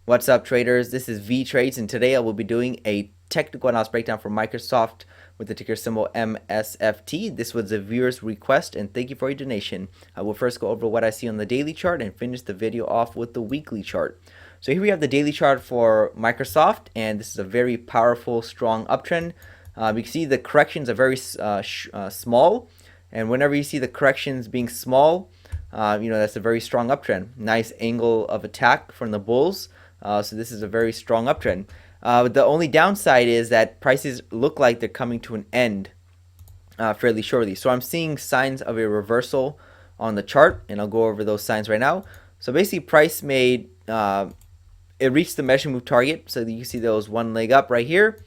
What's up, traders? This is Vee Trades, and today I will be doing a technical analysis breakdown for Microsoft with the ticker symbol MSFT. This was a viewer's request, and thank you for your donation. I will first go over what I see on the daily chart and finish the video off with the weekly chart. So here we have the daily chart for Microsoft, and this is a very powerful, strong uptrend. You can see the corrections are very small, and whenever you see the corrections being small, that's a very strong uptrend. Nice angle of attack from the bulls. So this is a very strong uptrend. The only downside is that prices look like they're coming to an end fairly shortly. So I'm seeing signs of a reversal on the chart, and I'll go over those signs right now. So basically, price made it reached the measure move target. So you can see those one leg up right here.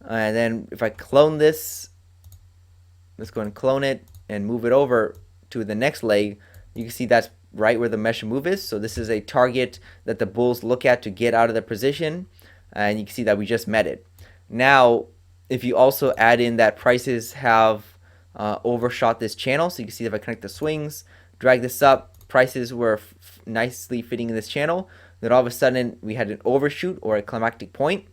And then if I clone this, let's go and clone it and move it over to the next leg. You can see that's right where the measure move is. So this is a target that the bulls look at to get out of their position, and you can see that we just met it. Now if you also add in that prices have overshot this channel, so you can see if I connect the swings, drag this up, prices were nicely fitting in this channel, then all of a sudden we had an overshoot or a climactic point.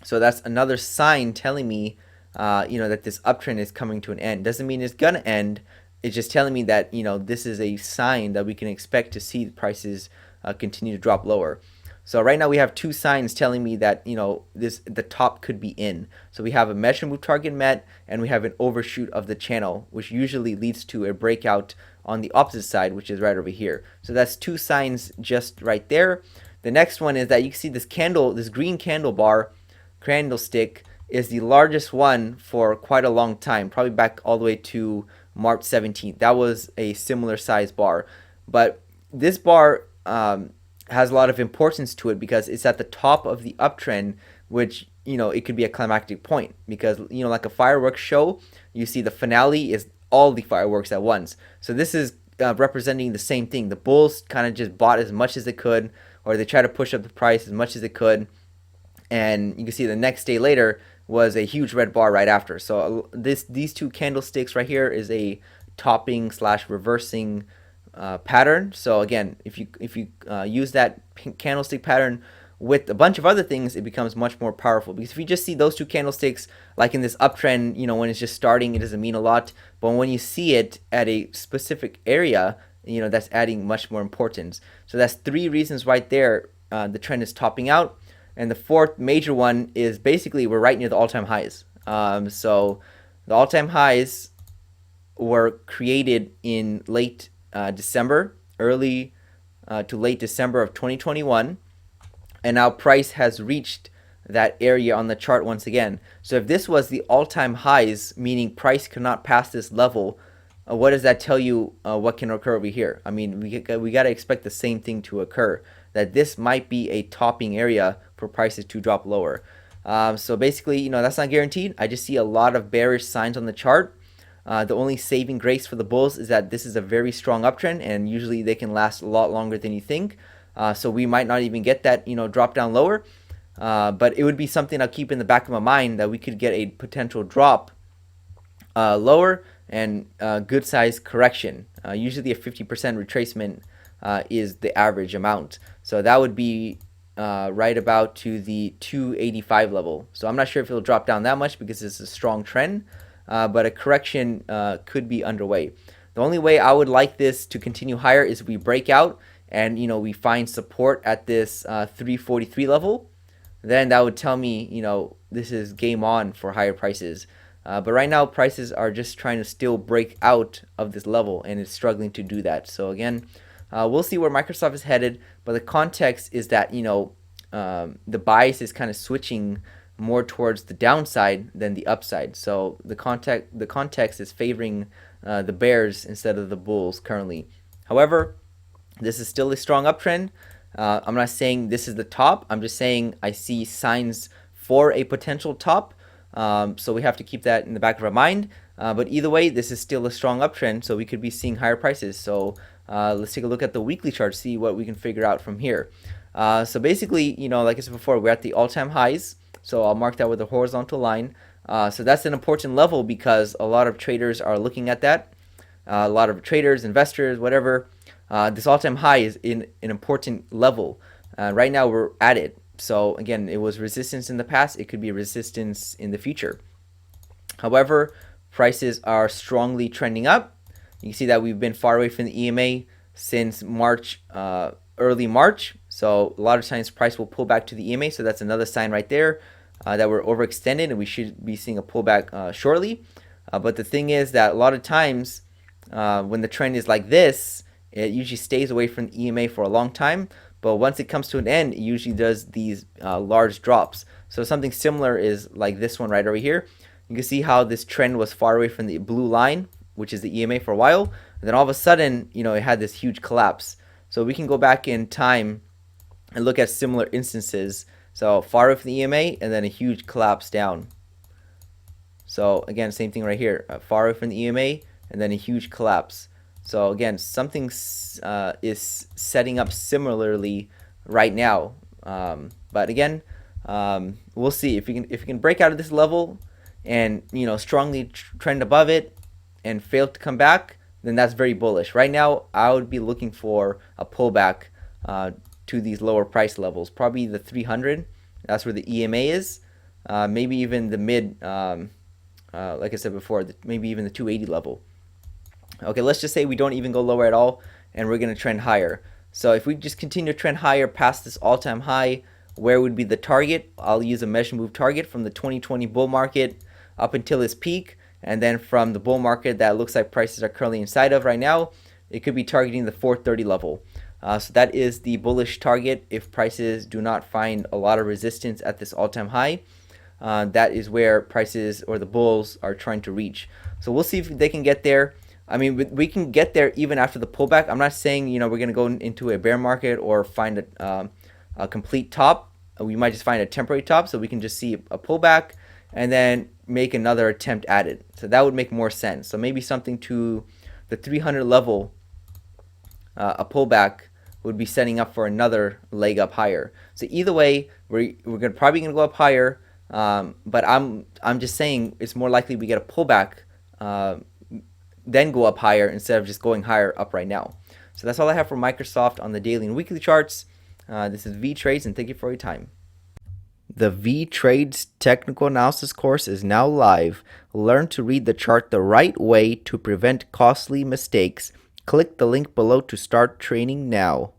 So that's another sign telling me that this uptrend is coming to an end. Doesn't mean it's gonna end. It's just telling me that this is a sign that we can expect to see the prices continue to drop lower. So right now we have two signs telling me that the top could be in. So we have a measure move target met, and we have an overshoot of the channel, which usually leads to a breakout on the opposite side, which is right over here. So that's two signs just right there. The next one is that you can see this candle, this green candlestick is the largest one for quite a long time, probably back all the way to March 17th. That was a similar size bar, but this bar has a lot of importance to it because it's at the top of the uptrend, which it could be a climactic point, because like a fireworks show, you see the finale is all the fireworks at once. So this is representing the same thing. The bulls kind of just bought as much as they could, or they try to push up the price as much as they could, and you can see the next day later was a huge red bar right after. So these two candlesticks right here is a topping slash reversing pattern. So again, if you use that candlestick pattern with a bunch of other things, it becomes much more powerful. Because if you just see those two candlesticks, like in this uptrend, when it's just starting, it doesn't mean a lot. But when you see it at a specific area, that's adding much more importance. So that's three reasons right there. The trend is topping out. And the fourth major one is basically we're right near the all-time highs. So the all-time highs were created in late December, early to late December of 2021. And now price has reached that area on the chart once again. So if this was the all-time highs, meaning price cannot pass this level, what does that tell you what can occur over here? I mean, we got to expect the same thing to occur, that this might be a topping area for prices to drop lower. So basically, that's not guaranteed. I just see a lot of bearish signs on the chart. The only saving grace for the bulls is that this is a very strong uptrend, and usually they can last a lot longer than you think. So we might not even get that drop down lower, but it would be something I'll keep in the back of my mind, that we could get a potential drop lower and good size correction. Usually a 50% retracement is the average amount. So that would be right about to the 285 level. So I'm not sure if it'll drop down that much because it's a strong trend, but a correction could be underway. The only way I would like this to continue higher is if we break out and we find support at this 343 level. Then that would tell me this is game on for higher prices. But right now prices are just trying to still break out of this level, and it's struggling to do that. So again, we'll see where Microsoft is headed, but the context is that the bias is kind of switching more towards the downside than the upside. So the context is favoring the bears instead of the bulls currently. However, this is still a strong uptrend. I'm not saying this is the top. I'm just saying I see signs for a potential top. So we have to keep that in the back of our mind. But either way, this is still a strong uptrend, so we could be seeing higher prices. So let's take a look at the weekly chart, see what we can figure out from here. So basically, like I said before, we're at the all-time highs. So I'll mark that with a horizontal line. So that's an important level because a lot of traders are looking at that. A lot of traders, investors, whatever. This all-time high is in an important level. Right now we're at it. So again, it was resistance in the past. It could be resistance in the future. However, prices are strongly trending up. You can see that we've been far away from the EMA since March, early March. So a lot of times price will pull back to the EMA. So that's another sign right there that we're overextended and we should be seeing a pullback shortly. But the thing is that a lot of times when the trend is like this, it usually stays away from the EMA for a long time. But once it comes to an end, it usually does these large drops. So something similar is like this one right over here. You can see how this trend was far away from the blue line, which is the EMA, for a while. And then all of a sudden, it had this huge collapse. So we can go back in time and look at similar instances. So far away from the EMA and then a huge collapse down. So again, same thing right here. Far away from the EMA and then a huge collapse. So again, something is setting up similarly right now. But again, we'll see if you can break out of this level and strongly trend above it and fail to come back, then that's very bullish. Right now, I would be looking for a pullback to these lower price levels, probably the 300. That's where the EMA is. Maybe even the mid, like I said before, maybe even the 280 level. Okay, let's just say we don't even go lower at all, and we're going to trend higher. So if we just continue to trend higher past this all-time high, where would be the target? I'll use a measure move target from the 2020 bull market up until its peak, and then from the bull market that looks like prices are currently inside of right now, it could be targeting the 430 level. So that is the bullish target if prices do not find a lot of resistance at this all-time high. That is where prices or the bulls are trying to reach. So we'll see if they can get there. I mean, we can get there even after the pullback. I'm not saying we're going to go into a bear market or find a complete top. We might just find a temporary top, so we can just see a pullback and then make another attempt at it. So that would make more sense. So maybe something to the 300 level, a pullback would be setting up for another leg up higher. So either way, we're probably going to go up higher. But I'm just saying it's more likely we get a pullback, then go up higher instead of just going higher up right now. So that's all I have for Microsoft on the daily and weekly charts. This is Vee Trades, and thank you for your time. The Vee Trades technical analysis course is now live. Learn to read the chart the right way to prevent costly mistakes. Click the link below to start training now.